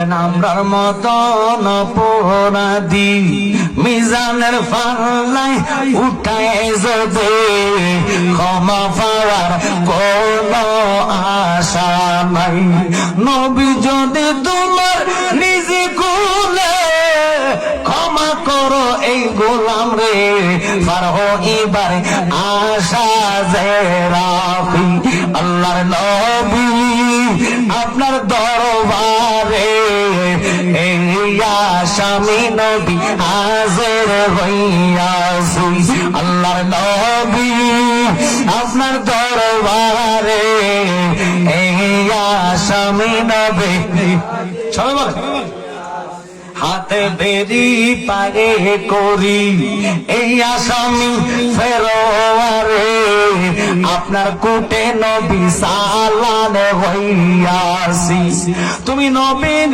আমরার মতন অপরাধী মিজানের পাল্লায় উঠায় যাবে, ক্ষমা পাওয়ার কোন আশা নাই। নবী যদি তোমার নিজে কোলে ক্ষমা করো এই গোলাম রে, পারো এবার আশা যে রাখি। আল্লাহর নবী আপনার দরবারে এই আসামি নবী হাজির হইয়াছি। আল্লাহর নবী আপনার দরবারে এই আসামি নবী, সবাই হাতে বেরি পারে করি এই আসামি ফেরোয়ারে, আপনার কোটে নবী সালান হইয়াছি। তুমি নবীর